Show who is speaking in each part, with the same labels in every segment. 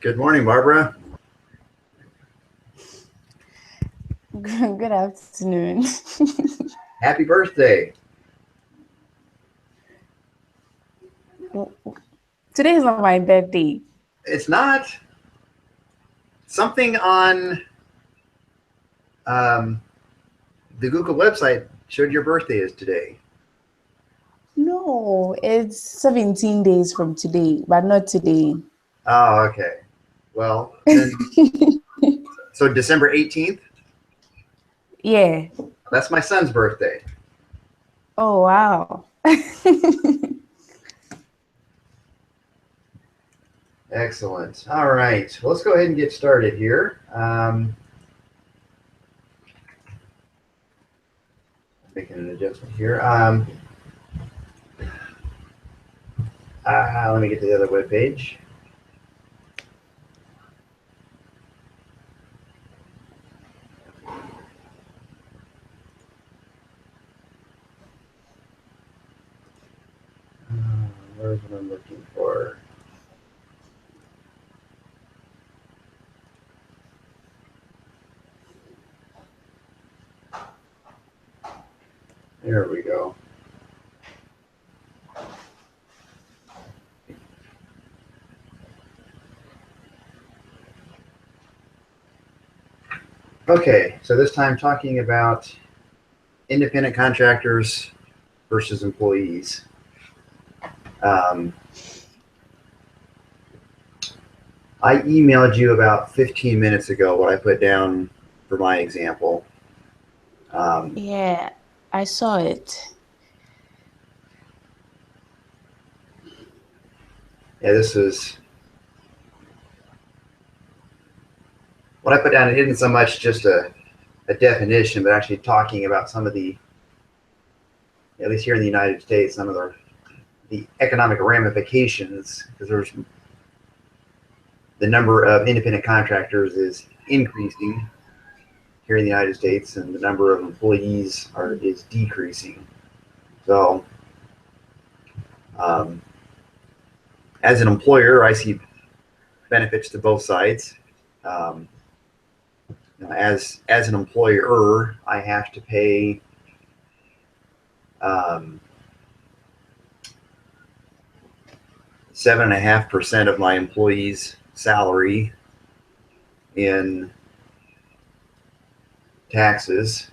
Speaker 1: Good morning, Barbara.
Speaker 2: Good afternoon.
Speaker 1: Happy birthday.
Speaker 2: Today is not my birthday.
Speaker 1: It's not something on um, the Google website showed your birthday is today.
Speaker 2: No, it's 17 days from today, but not today.
Speaker 1: Oh, okay. Well, then, so December 18th,
Speaker 2: Yeah.
Speaker 1: that's my son's birthday.
Speaker 2: Oh, wow.
Speaker 1: Excellent. All right. Well, let's go ahead and get started here. Making an adjustment here. Let me get to the other web page. Where's what I'm looking for? There we go. Okay, so this time talking about independent contractors versus employees. Um, I emailed you about 15 minutes ago what I put down for my example. Um,
Speaker 2: Yeah, I saw it.
Speaker 1: yeah, this is what I put down. It isn't so much just a definition, but actually talking about some of the, at least here in the United States, some of the economic ramifications, because there's the number of independent contractors is increasing here in the United States, and the number of employees is decreasing. So, um, as an employer, I see benefits to both sides. Um, as an employer, I have to pay um, 7.5% of my employees' salary in taxes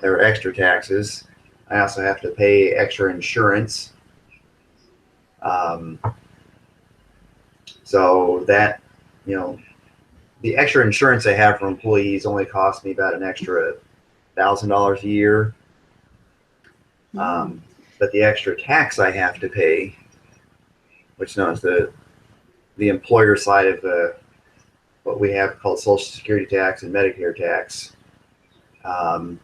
Speaker 1: or extra taxes. I also have to pay extra insurance. Um, so that, you know, the extra insurance I have for employees only costs me about an extra $1,000 a year.
Speaker 2: Mm.
Speaker 1: But the extra tax I have to pay, which known as the employer side of what we have called Social Security tax and Medicare tax, um,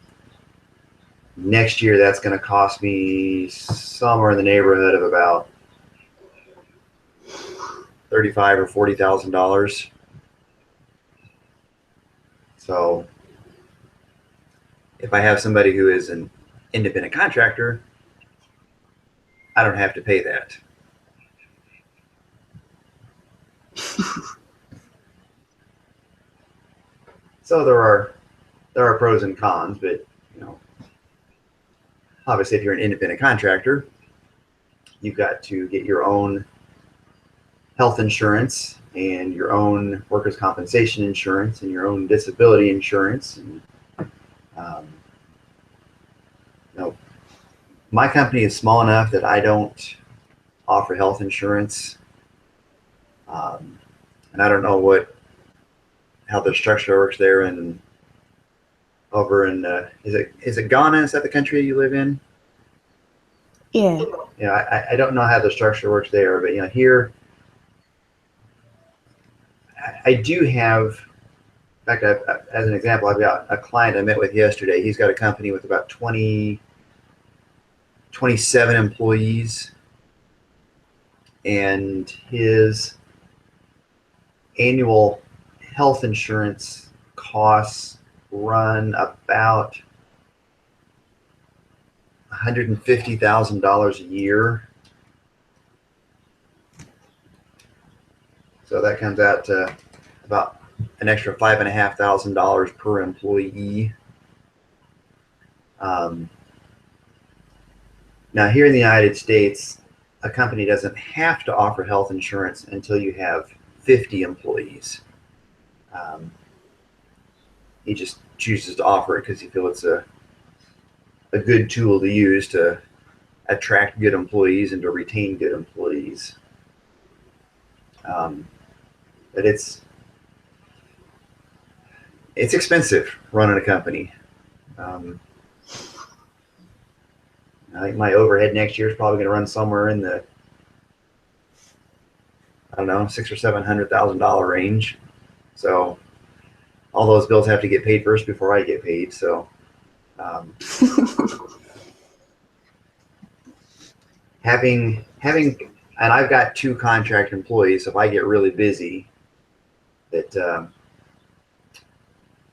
Speaker 1: next year that's going to cost me somewhere in the neighborhood of about $35,000 or $40,000. So if I have somebody who is an independent contractor, I don't have to pay that. So there are pros and cons, but you know, obviously if you're an independent contractor, you've got to get your own health insurance and your own workers' compensation insurance and your own disability insurance. And, um, you know, my company is small enough that I don't offer health insurance, and I don't know how the structure works there and over in is it Ghana? Is that the country you live in?
Speaker 2: Yeah.
Speaker 1: You know, I don't know how the structure works there, but you know, here I do have. In fact, as an example, I've got a client I met with yesterday. He's got a company with about 27 employees, and his annual health insurance costs run about $150,000 a year. So So that comes out to about an extra $5,500 per employee. Now, here in the United States, a company doesn't have to offer health insurance until you have 50 employees. He just chooses to offer it because he feels it's a good tool to use to attract good employees and to retain good employees. But it's expensive running a company. I think my overhead next year is probably going to run somewhere in the, I don't know, $600,000 or $700,000 range. So all those bills have to get paid first before I get paid. So having, and I've got 2 contract employees. So if I get really busy, that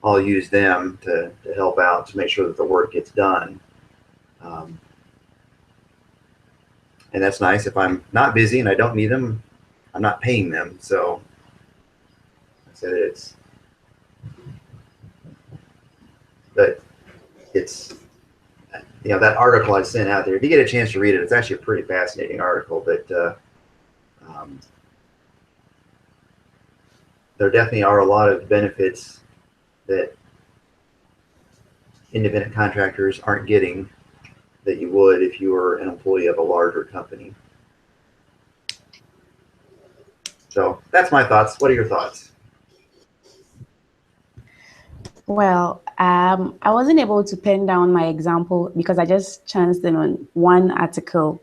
Speaker 1: I'll use them to help out to make sure that the work gets done. And that's nice. If I'm not busy and I don't need them, I'm not paying them. So I said but it's, that article I sent out there, if you get a chance to read it, it's actually a pretty fascinating article. But there definitely are a lot of benefits that independent contractors aren't getting that you would if you were an employee of a larger company. So that's my thoughts. What are your thoughts?
Speaker 2: Well, I wasn't able to pen down my example because I just chanced in on one article.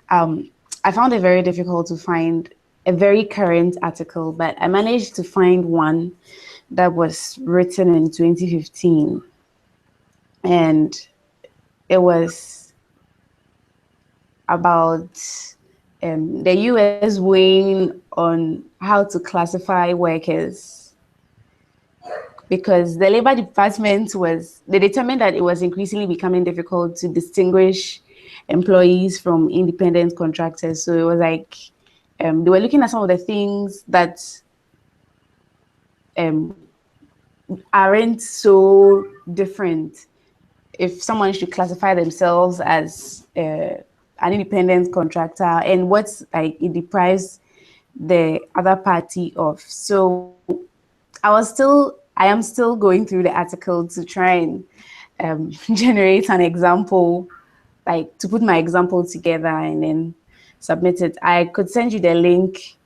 Speaker 2: I found it very difficult to find a very current article, but I managed to find one that was written in 2015. And it was about the US weighing on how to classify workers, because the Labor Department they determined that it was increasingly becoming difficult to distinguish employees from independent contractors. So it was like they were looking at some of the things that aren't so different if someone should classify themselves as an independent contractor, and what's like it deprives the other party of. So I am still going through the article to try and generate an example, like to put my example together and then submit it. I could send you the link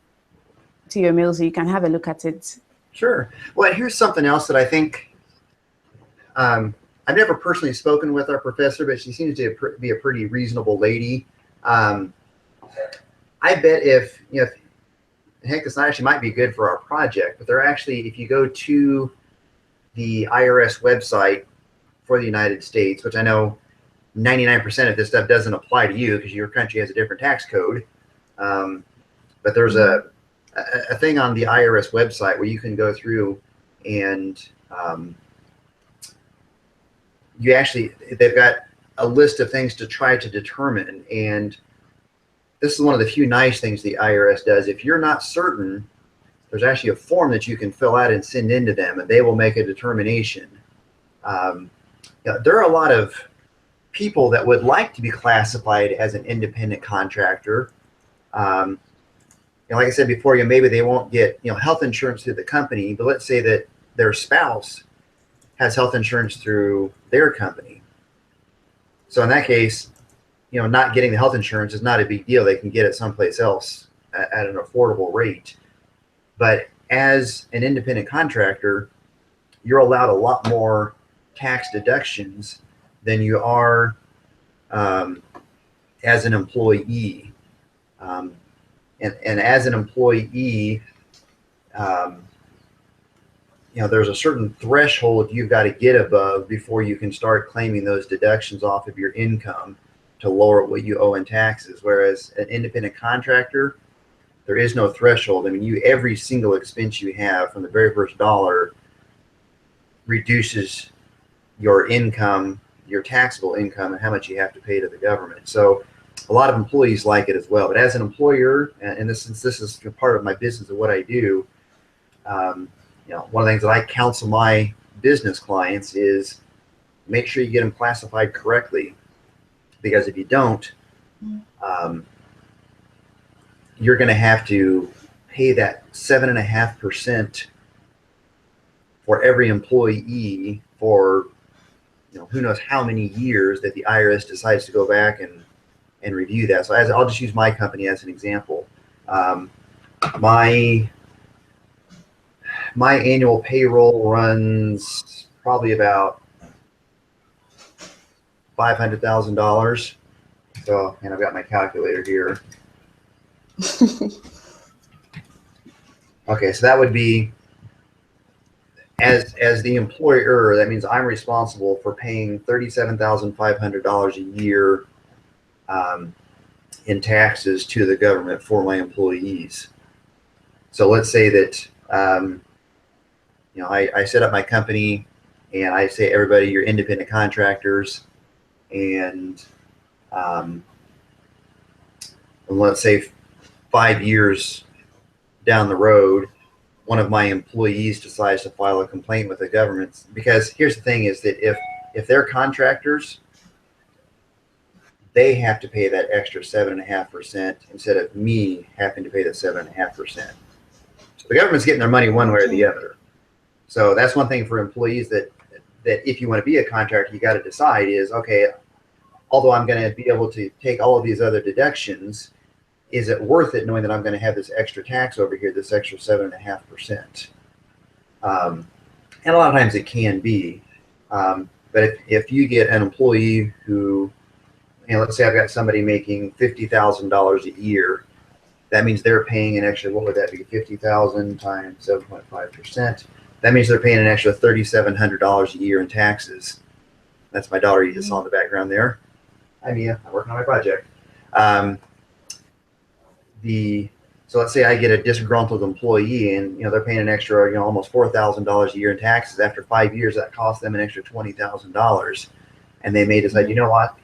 Speaker 2: to your mail so you can have a look at it.
Speaker 1: Sure. Well, here's something else that I think, I've never personally spoken with our professor, but she seems to be a pretty reasonable lady. I bet heck, this actually might be good for our project, but they're actually, if you go to the IRS website for the United States, which I know 99% of this stuff doesn't apply to you because your country has a different tax code. But there's a thing on the IRS website where you can go through and they've got a list of things to try to determine. And this is one of the few nice things the IRS does. If you're not certain, there's actually a form that you can fill out and send in to them, and they will make a determination. There are a lot of people that would like to be classified as an independent contractor. Like I said before, maybe they won't get health insurance through the company, but let's say that their spouse has health insurance through their company. So in that case, not getting the health insurance is not a big deal. They can get it someplace else at an affordable rate. But as an independent contractor, you're allowed a lot more tax deductions than you are as an employee. And as an employee, there's a certain threshold you've got to get above before you can start claiming those deductions off of your income to lower what you owe in taxes. Whereas an independent contractor, there is no threshold. I mean, every single expense you have from the very first dollar reduces your income, your taxable income, and how much you have to pay to the government. So a lot of employees like it as well. But as an employer, and this, since this is part of my business and what I do, one of the things that I counsel my business clients is make sure you get them classified correctly, because if you don't, you're going to have to pay that 7.5% for every employee for who knows how many years that the IRS decides to go back and review that. So I'll just use my company as an example. My annual payroll runs probably about $500,000. So, and I've got my calculator here. Okay, so that would be, as the employer, that means I'm responsible for paying $37,500 a year in taxes to the government for my employees. So let's say that I set up my company, and I say, everybody, you're independent contractors, and let's say 5 years down the road, one of my employees decides to file a complaint with the government. Because here's the thing, is that if they're contractors, they have to pay that extra 7.5% instead of me having to pay the 7.5%. So the government's getting their money one way or the other. So that's one thing for employees that if you want to be a contractor, you got to decide is, okay, although I'm going to be able to take all of these other deductions, is it worth it knowing that I'm going to have this extra tax over here, this extra 7.5%? And a lot of times it can be. But if you get an employee who, let's say I've got somebody making $50,000 a year, that means they're paying an extra, what would that be? 50,000 times 7.5%. That means they're paying an extra $3,700 a year in taxes. That's my daughter you just saw in the background there. Hi, Mia. I'm working on my project. So let's say I get a disgruntled employee, and they're paying an extra almost $4,000 a year in taxes. After 5 years, that costs them an extra $20,000, and they may decide, you know what,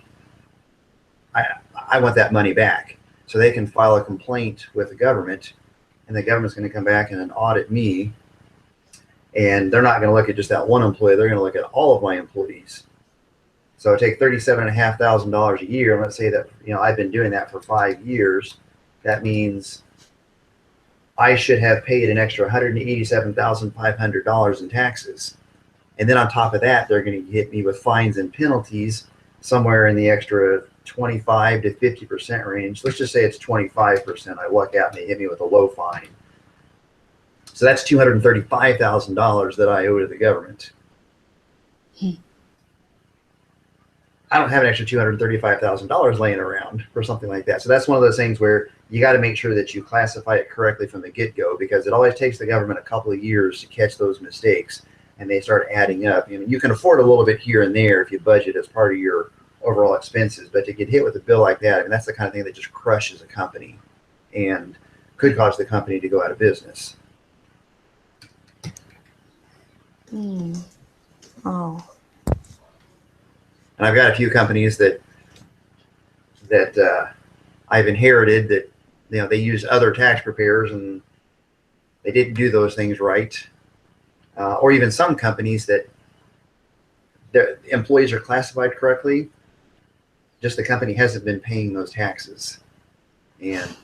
Speaker 1: I want that money back. So they can file a complaint with the government, and the government's going to come back and audit me, and they're not going to look at just that one employee. They're going to look at all of my employees. So take $37,500 a year, and let's say that I've been doing that for 5 years. That means I should have paid an extra $187,500 in taxes. And then on top of that, they're going to hit me with fines and penalties somewhere in the extra 25 to 50% range. Let's just say it's 25%. I luck out and they hit me with a low fine. So that's $235,000 that I owe to the government. I don't have an extra $235,000 laying around for something like that. So that's one of those things where you got to make sure that you classify it correctly from the get-go, because it always takes the government a couple of years to catch those mistakes, and they start adding up. You can afford a little bit here and there if you budget as part of your overall expenses, but to get hit with a bill like that, that's the kind of thing that just crushes a company and could cause the company to go out of business.
Speaker 2: Oh.
Speaker 1: And I've got a few companies that I've inherited that they use other tax preparers and they didn't do those things right, or even some companies that their employees are classified correctly, just the company hasn't been paying those taxes. And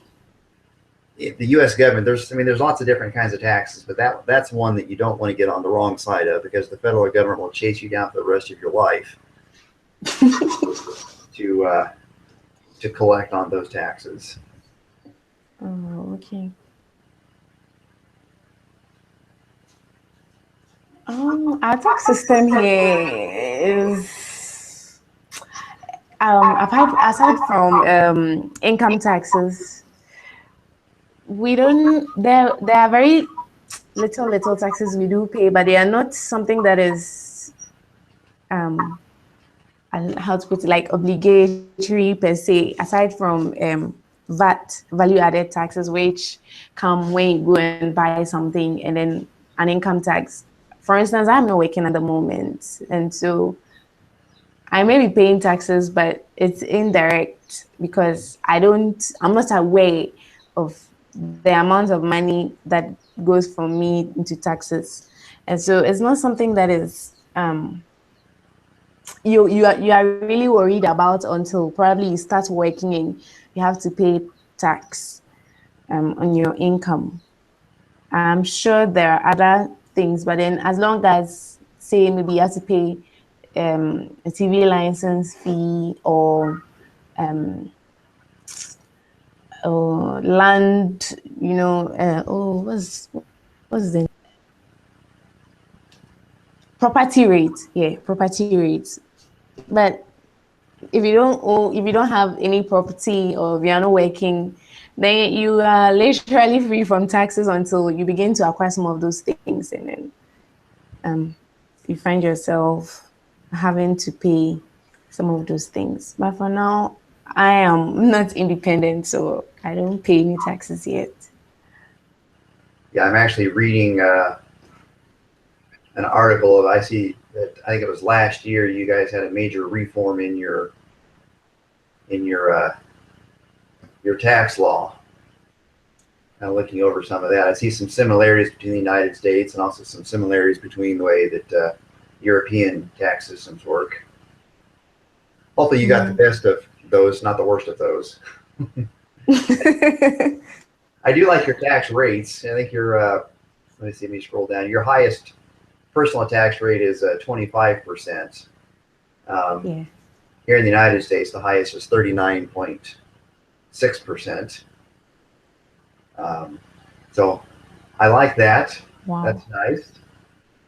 Speaker 1: the U.S. government, there's lots of different kinds of taxes, but that's one that you don't want to get on the wrong side of, because the federal government will chase you down for the rest of your life to collect on those taxes.
Speaker 2: Oh, okay. Our tax system here is, aside from income taxes, we don't. There are very little taxes we do pay, but they are not something that is how to put it, like obligatory per se, aside from VAT, value added taxes, which come when you go and buy something, and then an income tax. For instance, I'm not working at the moment, and so I may be paying taxes, but it's indirect because I'm not aware of the amount of money that goes from me into taxes. And so it's not something that is you are really worried about until probably you start working and you have to pay tax on your income. I'm sure there are other things, but then as long as, say, maybe you have to pay a TV license fee or land, what's the property rate? Yeah, property rate. But if you don't have any property or if you're not working, then you are literally free from taxes until you begin to acquire some of those things, and then you find yourself having to pay some of those things. But for now, I am not independent, so I don't pay any taxes yet.
Speaker 1: Yeah, I'm actually reading an article of, I see that I think it was last year you guys had a major reform in your tax law. Kind of looking over some of that, I see some similarities between the United States and also some similarities between the way that European tax systems work. Hopefully you got the best of those, not the worst of those. I do like your tax rates. I think let me scroll down. Your highest personal tax rate is 25%.
Speaker 2: Yeah.
Speaker 1: Here in the United States, the highest is 39.6%. So I like that.
Speaker 2: Wow.
Speaker 1: That's nice.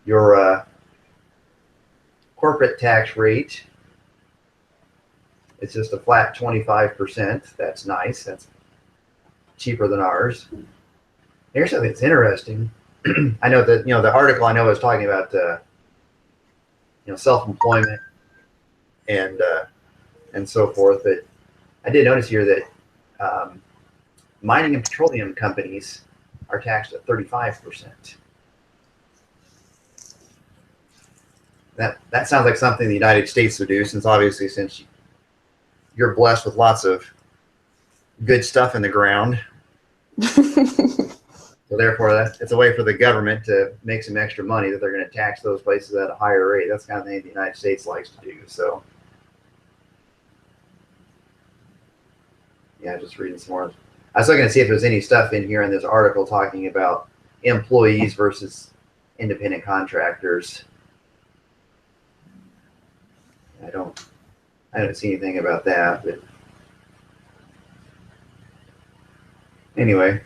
Speaker 1: Your corporate tax rate, it's just a flat 25%. That's nice. That's cheaper than ours. Here's something that's interesting. I know that, the article I know is talking about, self-employment and so forth. But I did notice here that mining and petroleum companies are taxed at 35%. That sounds like something the United States would do, since you're blessed with lots of good stuff in the ground. So therefore, it's a way for the government to make some extra money, that they're going to tax those places at a higher rate. That's the kind of thing the United States likes to do. So yeah, just reading some more. I was looking to see if there's any stuff in here in this article talking about employees versus independent contractors. I don't see anything about that, but anyway.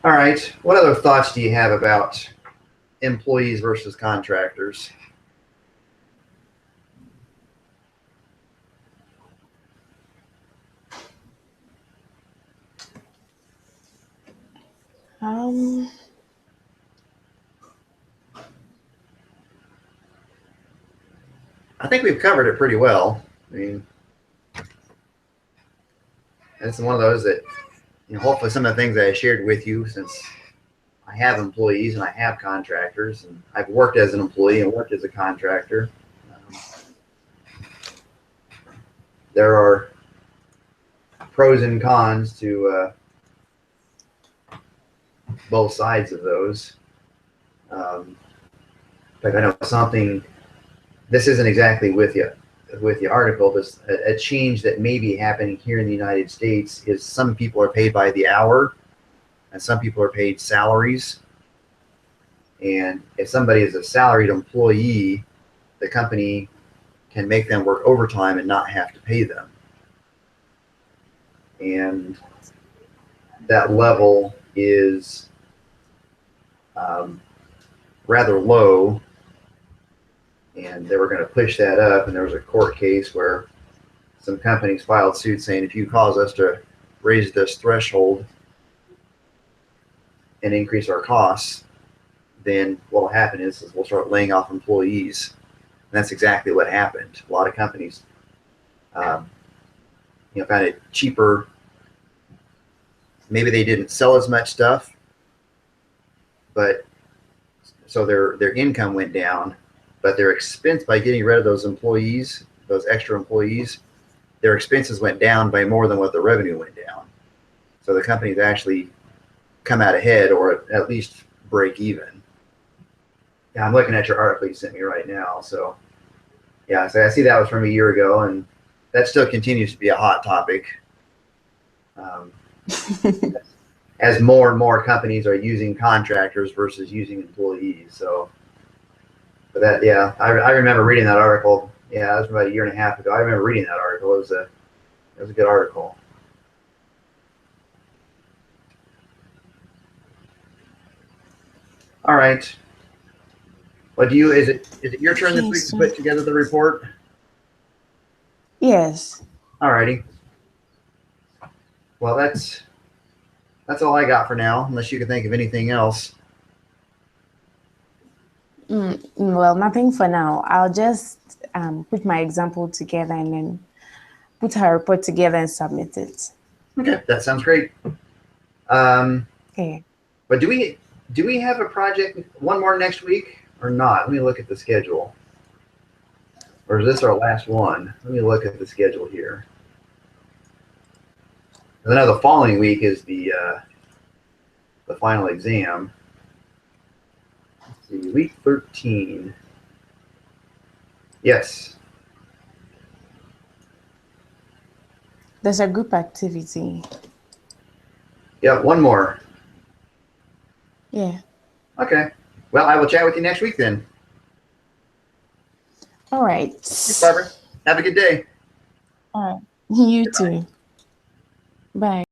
Speaker 1: All right. What other thoughts do you have about employees versus contractors? I think we've covered it pretty well. I mean, it's one of those that, hopefully some of the things that I shared with you, since I have employees and I have contractors, and I've worked as an employee and worked as a contractor. There are pros and cons to both sides of those. In fact, I know something. This isn't exactly with the article, but a change that may be happening here in the United States is some people are paid by the hour, and some people are paid salaries. And if somebody is a salaried employee, the company can make them work overtime and not have to pay them. And that level is rather low, and they were going to push that up. And there was a court case where some companies filed suit saying, if you cause us to raise this threshold and increase our costs, then what will happen is we'll start laying off employees. And that's exactly what happened. A lot of companies found it cheaper. Maybe they didn't sell as much stuff, but so their income went down, but their expense by getting rid of those employees those extra employees, their expenses went down by more than what the revenue went down. So the company's actually come out ahead, or at least break even. Yeah, I'm looking at your article you sent me right now. So yeah, so I see that was from a year ago, and that still continues to be a hot topic. As more and more companies are using contractors versus using employees. So, but that, yeah, I remember reading that article. Yeah, that was about a year and a half ago. I remember reading that article. It was a good article. All right. Well, is it your turn this week to put together the report?
Speaker 2: Yes.
Speaker 1: All righty. Well, that's all I got for now, unless you can think of anything else.
Speaker 2: Well, nothing for now. I'll just put my example together and then put her report together and submit it.
Speaker 1: Okay, that sounds great.
Speaker 2: Okay.
Speaker 1: But do we have a project one more next week or not? Let me look at the schedule. Or is this our last one? Let me look at the schedule here. I know the following week is the final exam. Let's see, week 13. Yes.
Speaker 2: There's a group activity.
Speaker 1: Yeah, one more.
Speaker 2: Yeah.
Speaker 1: Okay. Well, I will chat with you next week then.
Speaker 2: All right.
Speaker 1: Thanks, Barbara. Have a good day.
Speaker 2: All right. You
Speaker 1: Goodbye.
Speaker 2: too. Bye.